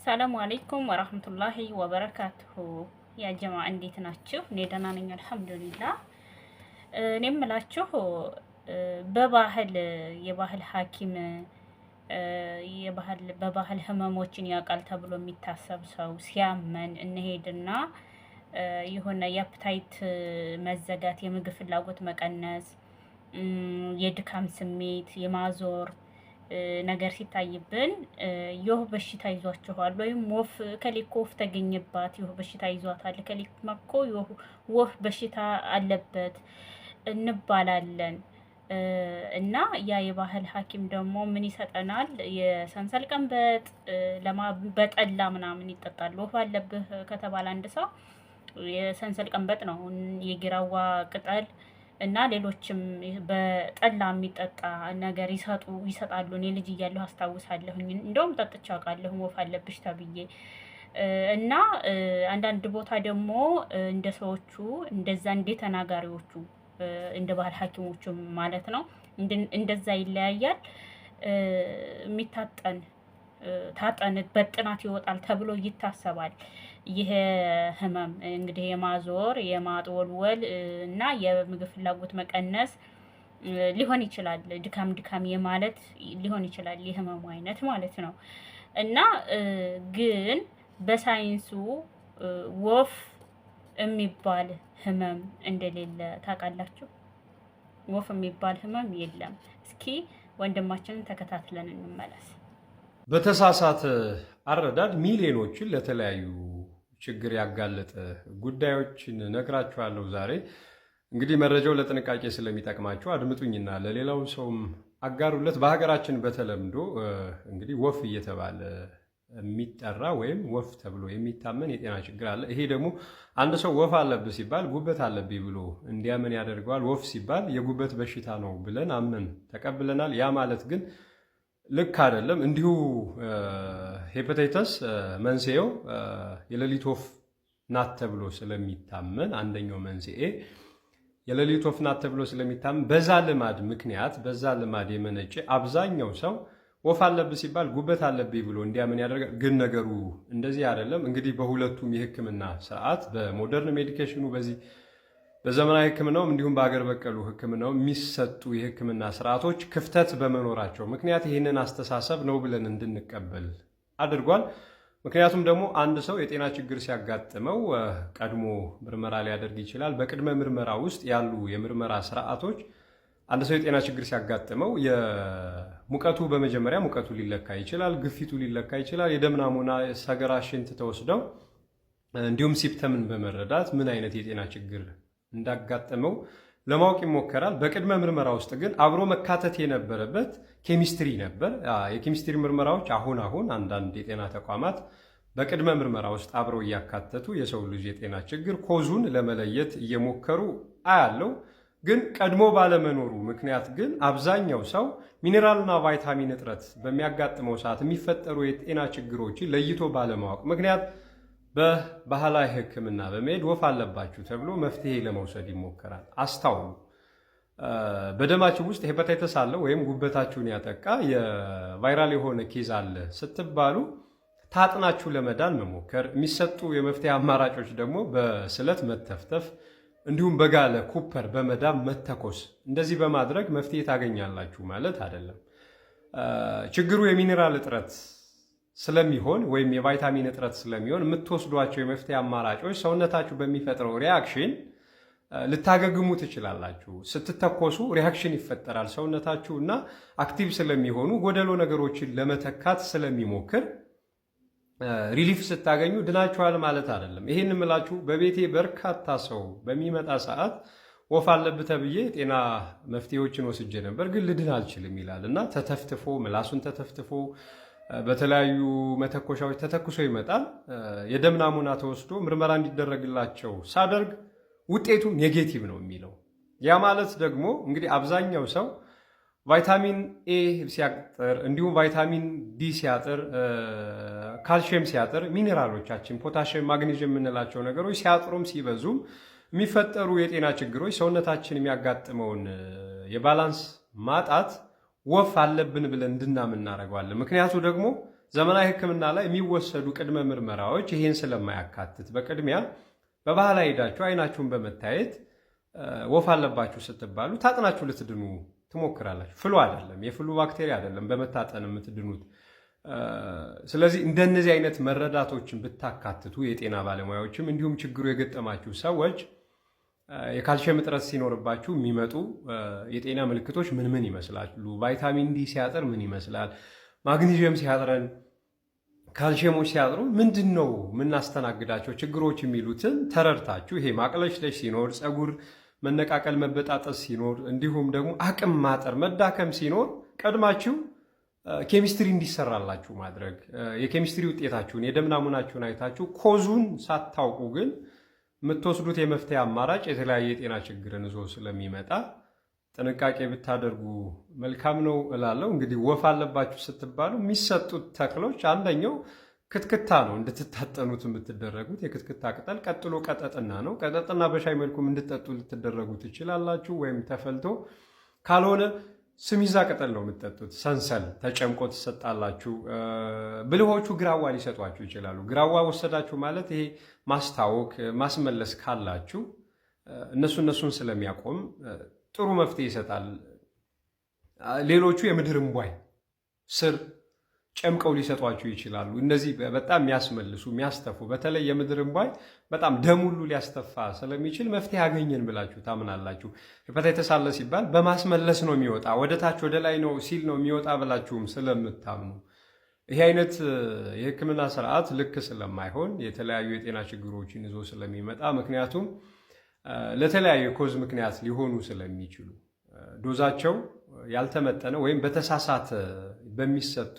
ሰላሙ አለይኩም ወራህመቱላሂ ወበረካቱሁ። ያ ጀማ እንዴት ናችሁ? እኔ ደህና ነኝ አልሐምዱሊላህ። እኔም እላችሁ የባህል ሐኪም በባህል ህመሞችን ያውቃል ተብሎ የሚታሰብ ሰው ሲያመን እንሄድና የሆነ የአፕታይት መዘጋት፣ የምግብ ፍላጎት መቀነስ፣ የድካም ስሜት፣ የማዞር ነገር ሲታይብን የወፍ በሽታ ይዟችኋል ወይም ወፍ ከሊኮ ወፍ ተገኘባት የወፍ በሽታ ይዟታል ከሊኮ ወፍ በሽታ አለበት እንባላለን። እና ያ የባህል ሐኪም ደግሞ ምን ይሰጠናል? የሰንሰል ቀንበጥ በጠላ ምናምን ይጠጣል። ወፍ አለብህ ከተባለ አንድ ሰው የሰንሰል ቀንበጥ ነው፣ የጊራዋ ቅጠል እና ሌሎችም በጠላ የሚጠጣ ነገር ይሰጣሉ። እኔ ልጅ እያለሁ አስታውሳለሁኝ። እንደውም ጠጥቼ አውቃለሁ ወፍ አለብሽ ተብዬ። እና አንዳንድ ቦታ ደግሞ እንደ ሰዎቹ እንደዛ እንደ ተናጋሪዎቹ እንደ ባህል ሐኪሞቹ ማለት ነው እንደዛ ይለያያል። ታጠን በጥናት ይወጣል ተብሎ ይታሰባል። ይሄ ህመም እንግዲህ የማዞር የማጥወልወል እና የምግብ ፍላጎት መቀነስ ሊሆን ይችላል። ድካም የማለት ሊሆን ይችላል የህመሙ አይነት ማለት ነው። እና ግን በሳይንሱ ወፍ የሚባል ህመም እንደሌለ ታውቃላችሁ? ወፍ የሚባል ህመም የለም። እስኪ ወንድማችንን ተከታትለን እንመለስ። በተሳሳተ አረዳድ ሚሊዮኖችን ለተለያዩ ችግር ያጋለጠ ጉዳዮችን ነግራችኋለሁ። ዛሬ እንግዲህ መረጃው ለጥንቃቄ ስለሚጠቅማችሁ አድምጡኝና ለሌላው ሰውም አጋሩለት። በሀገራችን በተለምዶ እንግዲህ ወፍ እየተባለ የሚጠራ ወይም ወፍ ተብሎ የሚታመን የጤና ችግር አለ። ይሄ ደግሞ አንድ ሰው ወፍ አለብህ ሲባል ጉበት አለብኝ ብሎ እንዲያምን ያደርገዋል። ወፍ ሲባል የጉበት በሽታ ነው ብለን አምን ተቀብለናል። ያ ማለት ግን ልክ አይደለም። እንዲሁ ሄፓታይተስ መንስኤው የሌሊት ወፍ ናት ተብሎ ስለሚታመን አንደኛው መንስኤ የሌሊት ወፍ ናት ተብሎ ስለሚታመን በዛ ልማድ የመነጨ አብዛኛው ሰው ወፍ አለብህ ሲባል ጉበት አለብኝ ብሎ እንዲያምን ያደርጋል። ግን ነገሩ እንደዚህ አይደለም። እንግዲህ በሁለቱም የሕክምና ስርዓት በሞደርን ሜዲኬሽኑ በዘመናዊ ሕክምናውም እንዲሁም በአገር በቀሉ ሕክምናው የሚሰጡ የሕክምና ስርዓቶች ክፍተት በመኖራቸው ምክንያት ይህንን አስተሳሰብ ነው ብለን እንድንቀበል አድርጓል። ምክንያቱም ደግሞ አንድ ሰው የጤና ችግር ሲያጋጥመው ቀድሞ ምርመራ ሊያደርግ ይችላል። በቅድመ ምርመራ ውስጥ ያሉ የምርመራ ስርዓቶች አንድ ሰው የጤና ችግር ሲያጋጥመው በመጀመሪያ ሙቀቱ ሊለካ ይችላል፣ ግፊቱ ሊለካ ይችላል። የደም ናሙና፣ ሰገራ፣ ሽንት ተወስደው እንዲሁም ሲፕተምን በመረዳት ምን አይነት የጤና ችግር እንዳጋጠመው ለማወቅ ይሞከራል። በቅድመ ምርመራ ውስጥ ግን አብሮ መካተት የነበረበት ኬሚስትሪ ነበር። የኬሚስትሪ ምርመራዎች አሁን አንዳንድ የጤና ተቋማት በቅድመ ምርመራ ውስጥ አብረው እያካተቱ የሰው ልጅ የጤና ችግር ኮዙን ለመለየት እየሞከሩ አያለው። ግን ቀድሞ ባለመኖሩ ምክንያት ግን አብዛኛው ሰው ሚኔራልና ቫይታሚን እጥረት በሚያጋጥመው ሰዓት የሚፈጠሩ የጤና ችግሮችን ለይቶ ባለማወቅ ምክንያት በባህላዊ ሕክምና በመሄድ ወፍ አለባችሁ ተብሎ መፍትሄ ለመውሰድ ይሞከራል። አስታውሉ፣ በደማችሁ ውስጥ ሄፓታይተስ አለ ወይም ጉበታችሁን ያጠቃ የቫይራል የሆነ ኬዝ አለ ስትባሉ ታጥናችሁ ለመዳን መሞከር። የሚሰጡ የመፍትሄ አማራጮች ደግሞ በስለት መተፍተፍ እንዲሁም በጋለ ኩፐር በመዳብ መተኮስ። እንደዚህ በማድረግ መፍትሄ ታገኛላችሁ ማለት አይደለም። ችግሩ የሚኔራል እጥረት ስለሚሆን ወይም የቫይታሚን እጥረት ስለሚሆን የምትወስዷቸው የመፍትሄ አማራጮች ሰውነታችሁ በሚፈጥረው ሪያክሽን ልታገግሙ ትችላላችሁ። ስትተኮሱ ሪያክሽን ይፈጠራል ሰውነታችሁ እና አክቲቭ ስለሚሆኑ ጎደሎ ነገሮችን ለመተካት ስለሚሞክር ሪሊፍ ስታገኙ ድናችኋል ማለት አይደለም። ይሄን የምላችሁ በቤቴ በርካታ ሰው በሚመጣ ሰዓት ወፍ አለብህ ተብዬ ጤና መፍትሄዎችን ወስጄ ነበር፣ ግን ልድን አልችልም ይላል እና ተተፍትፎ ምላሱን ተተፍትፎ በተለያዩ መተኮሻዎች ተተኩሶ ይመጣል። የደም ናሙና ተወስዶ ምርመራ እንዲደረግላቸው ሳደርግ ውጤቱ ኔጌቲቭ ነው የሚለው። ያ ማለት ደግሞ እንግዲህ አብዛኛው ሰው ቫይታሚን ኤ ሲያጥር እንዲሁም ቫይታሚን ዲ ሲያጥር፣ ካልሽየም ሲያጥር፣ ሚኔራሎቻችን ፖታሽየም፣ ማግኔዥየም የምንላቸው ነገሮች ሲያጥሩም ሲበዙም የሚፈጠሩ የጤና ችግሮች ሰውነታችን የሚያጋጥመውን የባላንስ ማጣት ወፍ አለብን ብለን እንድናምን እናደርገዋለን። ምክንያቱ ደግሞ ዘመናዊ ሕክምና ላይ የሚወሰዱ ቅድመ ምርመራዎች ይህን ስለማያካትት በቅድሚያ በባህላዊ ሄዳችሁ አይናችሁን በመታየት ወፍ አለባችሁ ስትባሉ ታጥናችሁ ልትድኑ ትሞክራላችሁ። ፍሉ አይደለም፣ የፍሉ ባክቴሪያ አይደለም በመታጠን የምትድኑት። ስለዚህ እንደነዚህ አይነት መረዳቶችን ብታካትቱ የጤና ባለሙያዎችም እንዲሁም ችግሩ የገጠማችሁ ሰዎች የካልሽየም እጥረት ሲኖርባችሁ የሚመጡ የጤና ምልክቶች ምን ምን ይመስላሉ? ቫይታሚን ዲ ሲያጥር ምን ይመስላል? ማግኒዥየም ሲያጥረን፣ ካልሽየሞች ሲያጥሩ ምንድን ነው የምናስተናግዳቸው ችግሮች የሚሉትን ተረድታችሁ ይሄ ማቅለሽለሽ ሲኖር፣ ፀጉር መነቃቀል መበጣጠስ ሲኖር፣ እንዲሁም ደግሞ አቅም ማጠር መዳከም ሲኖር ቀድማችሁ ኬሚስትሪ እንዲሰራላችሁ ማድረግ የኬሚስትሪ ውጤታችሁን የደም ናሙናችሁን አይታችሁ ኮዙን ሳታውቁ ግን የምትወስዱት የመፍትሄ አማራጭ የተለያየ የጤና ችግርን ይዞ ስለሚመጣ ጥንቃቄ ብታደርጉ መልካም ነው እላለሁ። እንግዲህ ወፍ አለባችሁ ስትባሉ የሚሰጡት ተክሎች አንደኛው ክትክታ ነው እንድትታጠኑት የምትደረጉት የክትክታ ቅጠል፣ ቀጥሎ ቀጠጥና ነው። ቀጠጥና በሻይ መልኩም እንድትጠጡ ልትደረጉ ትችላላችሁ፣ ወይም ተፈልቶ ካልሆነ ስሚዛ ቅጠል ነው የምትጠጡት። ሰንሰል ተጨምቆ ትሰጣላችሁ። ብልሆቹ ግራዋ ሊሰጧችሁ ይችላሉ። ግራዋ ወሰዳችሁ ማለት ይሄ ማስታወክ ማስመለስ ካላችሁ እነሱን ስለሚያቆም ጥሩ መፍትሄ ይሰጣል። ሌሎቹ የምድር እምቧይ ስር ጨምቀው ሊሰጧችሁ ይችላሉ። እነዚህ በጣም የሚያስመልሱ የሚያስተፉ፣ በተለይ የምድር እምቧይ በጣም ደም ሁሉ ሊያስተፋ ስለሚችል መፍትሄ ያገኘን ብላችሁ ታምናላችሁ። ሄፓታይተስ አለ ሲባል በማስመለስ ነው የሚወጣ ወደ ታች ወደ ላይ ነው ሲል ነው የሚወጣ ብላችሁም ስለምታምኑ ይሄ አይነት የሕክምና ስርዓት ልክ ስለማይሆን የተለያዩ የጤና ችግሮችን ይዞ ስለሚመጣ ምክንያቱም ለተለያዩ ኮዝ ምክንያት ሊሆኑ ስለሚችሉ ዶዛቸው ያልተመጠነ ወይም በተሳሳተ በሚሰጡ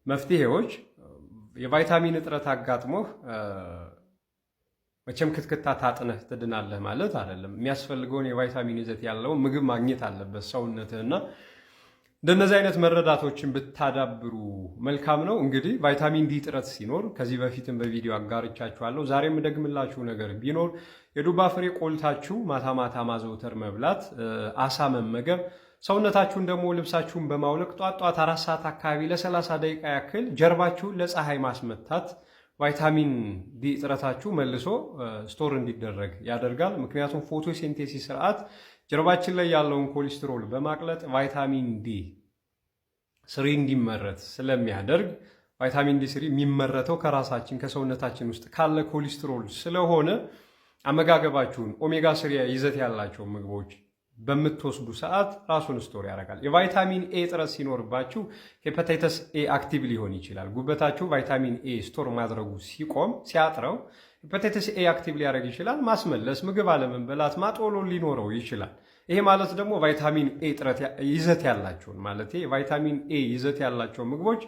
መፍትሄዎች የቫይታሚን እጥረት አጋጥሞህ መቼም ክትክታ ታጥነህ ትድናለህ ማለት አይደለም። የሚያስፈልገውን የቫይታሚን ይዘት ያለውን ምግብ ማግኘት አለበት ሰውነትህና እንደነዚህ አይነት መረዳቶችን ብታዳብሩ መልካም ነው። እንግዲህ ቫይታሚን ዲ እጥረት ሲኖር ከዚህ በፊትም በቪዲዮ አጋርቻችኋለሁ። ዛሬም ደግምላችሁ ነገር ቢኖር የዱባ ፍሬ ቆልታችሁ ማታ ማታ ማዘውተር መብላት፣ አሳ መመገብ፣ ሰውነታችሁን ደግሞ ልብሳችሁን በማውለቅ ጧት 4 ሰዓት አካባቢ ለ30 ደቂቃ ያክል ጀርባችሁን ለፀሐይ ማስመታት ቫይታሚን ዲ እጥረታችሁ መልሶ ስቶር እንዲደረግ ያደርጋል። ምክንያቱም ፎቶሲንቴሲስ ስርዓት ጀርባችን ላይ ያለውን ኮሌስትሮል በማቅለጥ ቫይታሚን ዲ ስሪ እንዲመረት ስለሚያደርግ ቫይታሚን ዲ ስሪ የሚመረተው ከራሳችን ከሰውነታችን ውስጥ ካለ ኮሌስትሮል ስለሆነ አመጋገባችሁን ኦሜጋ ስሪ ይዘት ያላቸው ምግቦች በምትወስዱ ሰዓት ራሱን ስቶር ያደርጋል። የቫይታሚን ኤ እጥረት ሲኖርባችሁ ሄፓታይተስ ኤ አክቲቭ ሊሆን ይችላል። ጉበታችሁ ቫይታሚን ኤ ስቶር ማድረጉ ሲቆም ሲያጥረው ሄፓታይተስ ኤ አክቲቭ ሊያደርግ ይችላል። ማስመለስ፣ ምግብ አለመንበላት፣ ማጦሎ ሊኖረው ይችላል። ይሄ ማለት ደግሞ ቫይታሚን ኤ እጥረት ይዘት ያላቸውን ማለት ቫይታሚን ኤ ይዘት ያላቸው ምግቦች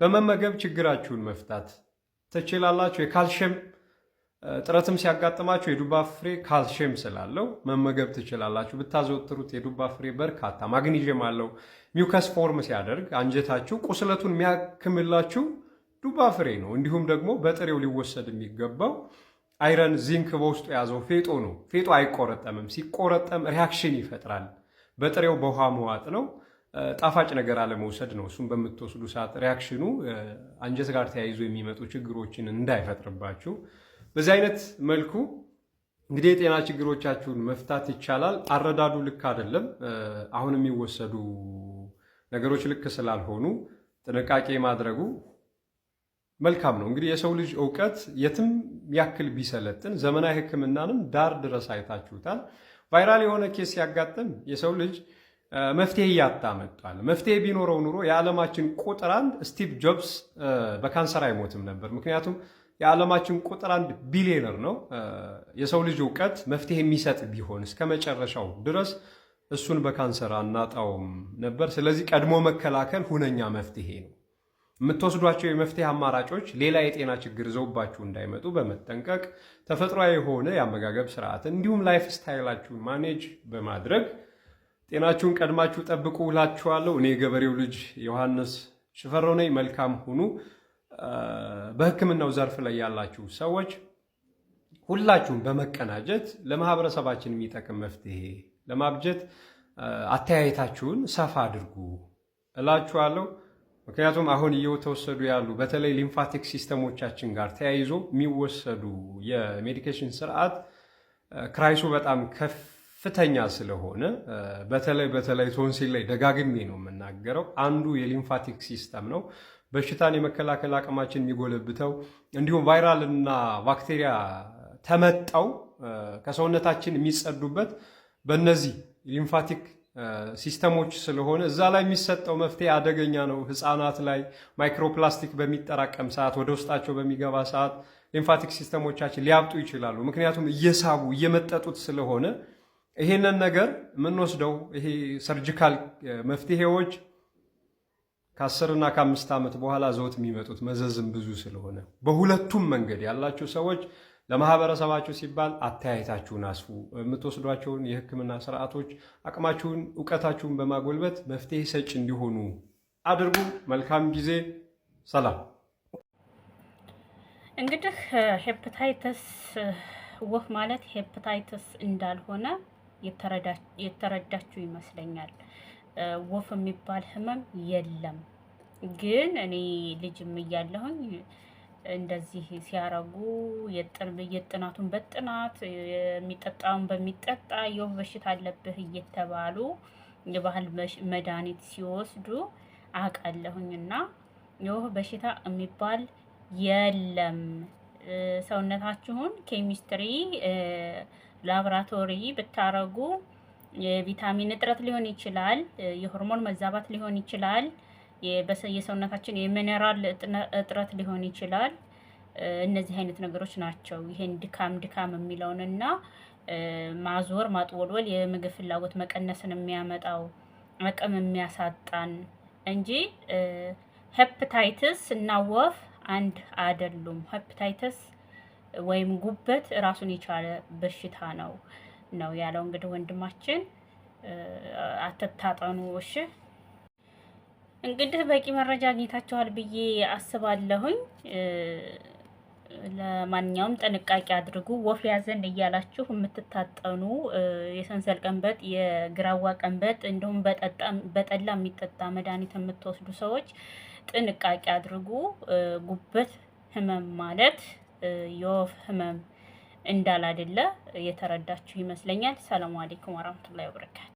በመመገብ ችግራችሁን መፍታት ትችላላችሁ። የካልሽየም ጥረትም ሲያጋጥማችሁ የዱባ ፍሬ ካልሽየም ስላለው መመገብ ትችላላችሁ። ብታዘወትሩት የዱባ ፍሬ በርካታ ማግኒዥየም አለው። ሚውከስ ፎርም ሲያደርግ አንጀታችሁ ቁስለቱን የሚያክምላችሁ ዱባ ፍሬ ነው። እንዲሁም ደግሞ በጥሬው ሊወሰድ የሚገባው አይረን፣ ዚንክ በውስጡ የያዘው ፌጦ ነው። ፌጦ አይቆረጠምም። ሲቆረጠም ሪያክሽን ይፈጥራል። በጥሬው በውሃ መዋጥ ነው። ጣፋጭ ነገር አለመውሰድ ነው። እሱም በምትወስዱ ሰዓት ሪያክሽኑ አንጀት ጋር ተያይዞ የሚመጡ ችግሮችን እንዳይፈጥርባችሁ በዚህ አይነት መልኩ እንግዲህ የጤና ችግሮቻችሁን መፍታት ይቻላል። አረዳዱ ልክ አይደለም። አሁን የሚወሰዱ ነገሮች ልክ ስላልሆኑ ጥንቃቄ ማድረጉ መልካም ነው። እንግዲህ የሰው ልጅ እውቀት የትም ያክል ቢሰለጥን ዘመናዊ ሕክምናንም ዳር ድረስ አይታችሁታል። ቫይራል የሆነ ኬስ ሲያጋጥም የሰው ልጅ መፍትሄ እያጣ መጥቷል። መፍትሄ ቢኖረው ኑሮ የዓለማችን ቁጥር 1 ስቲቭ ጆብስ በካንሰር አይሞትም ነበር። ምክንያቱም የዓለማችን ቁጥር 1 ቢሊዮነር ነው። የሰው ልጅ እውቀት መፍትሄ የሚሰጥ ቢሆን እስከ መጨረሻው ድረስ እሱን በካንሰር አናጣውም ነበር። ስለዚህ ቀድሞ መከላከል ሁነኛ መፍትሄ ነው። የምትወስዷቸው የመፍትሄ አማራጮች ሌላ የጤና ችግር ይዘውባችሁ እንዳይመጡ በመጠንቀቅ ተፈጥሯዊ የሆነ የአመጋገብ ስርዓት እንዲሁም ላይፍ ስታይላችሁን ማኔጅ በማድረግ ጤናችሁን ቀድማችሁ ጠብቁ እላችኋለሁ። እኔ የገበሬው ልጅ ዮሐንስ ሽፈራው ነኝ። መልካም ሁኑ። በሕክምናው ዘርፍ ላይ ያላችሁ ሰዎች ሁላችሁም በመቀናጀት ለማህበረሰባችን የሚጠቅም መፍትሄ ለማብጀት አተያየታችሁን ሰፋ አድርጉ እላችኋለሁ። ምክንያቱም አሁን እየተወሰዱ ያሉ በተለይ ሊምፋቲክ ሲስተሞቻችን ጋር ተያይዞ የሚወሰዱ የሜዲኬሽን ስርዓት ክራይሱ በጣም ከፍተኛ ስለሆነ በተለይ ቶንሲል ላይ ደጋግሜ ነው የምናገረው፣ አንዱ የሊምፋቲክ ሲስተም ነው። በሽታን የመከላከል አቅማችን የሚጎለብተው እንዲሁም ቫይራል እና ባክቴሪያ ተመጣው ከሰውነታችን የሚጸዱበት በእነዚህ ሊምፋቲክ ሲስተሞች ስለሆነ እዛ ላይ የሚሰጠው መፍትሄ አደገኛ ነው። ህፃናት ላይ ማይክሮፕላስቲክ በሚጠራቀም ሰዓት ወደ ውስጣቸው በሚገባ ሰዓት ሊምፋቲክ ሲስተሞቻችን ሊያብጡ ይችላሉ። ምክንያቱም እየሳቡ እየመጠጡት ስለሆነ ይሄንን ነገር የምንወስደው ይሄ ሰርጂካል መፍትሄዎች ከ10 እና ከ5 ዓመት በኋላ ዘውት የሚመጡት መዘዝም ብዙ ስለሆነ በሁለቱም መንገድ ያላችሁ ሰዎች ለማህበረሰባችሁ ሲባል አተያየታችሁን አስፉ። የምትወስዷቸውን የህክምና ስርዓቶች አቅማችሁን፣ እውቀታችሁን በማጎልበት መፍትሄ ሰጭ እንዲሆኑ አድርጉ። መልካም ጊዜ። ሰላም። እንግዲህ ሄፓታይተስ ወፍ ማለት ሄፓታይተስ እንዳልሆነ የተረዳችሁ ይመስለኛል። ወፍ የሚባል ህመም የለም። ግን እኔ ልጅም እያለሁኝ እንደዚህ ሲያረጉ የጥናቱን በጥናት የሚጠጣውን በሚጠጣ የወፍ በሽታ አለብህ እየተባሉ የባህል መድኃኒት ሲወስዱ አውቃለሁኝና የወፍ በሽታ የሚባል የለም። ሰውነታችሁን ኬሚስትሪ ላብራቶሪ ብታረጉ የቪታሚን እጥረት ሊሆን ይችላል፣ የሆርሞን መዛባት ሊሆን ይችላል፣ የሰውነታችን የሚነራል እጥረት ሊሆን ይችላል። እነዚህ አይነት ነገሮች ናቸው ይሄን ድካም የሚለውንና ማዞር ማጥወልወል የምግብ ፍላጎት መቀነስን የሚያመጣው አቅም የሚያሳጣን እንጂ ሄፓታይተስ እና ወፍ አንድ አይደሉም። ሄፓታይተስ ወይም ጉበት ራሱን የቻለ በሽታ ነው ያለው። እንግዲህ ወንድማችን አትታጠኑ። እሺ እንግዲህ በቂ መረጃ አግኝታችኋል ብዬ አስባለሁኝ። ለማንኛውም ጥንቃቄ አድርጉ። ወፍ ያዘን እያላችሁ የምትታጠኑ የሰንሰል ቀንበጥ፣ የግራዋ ቀንበጥ እንዲሁም በጠላ የሚጠጣ መድኃኒት የምትወስዱ ሰዎች ጥንቃቄ አድርጉ። ጉበት ህመም ማለት የወፍ ህመም እንዳላደለ የተረዳችሁ ይመስለኛል። ሰላም አለይኩም ወራህመቱላሂ ወበረካቱ።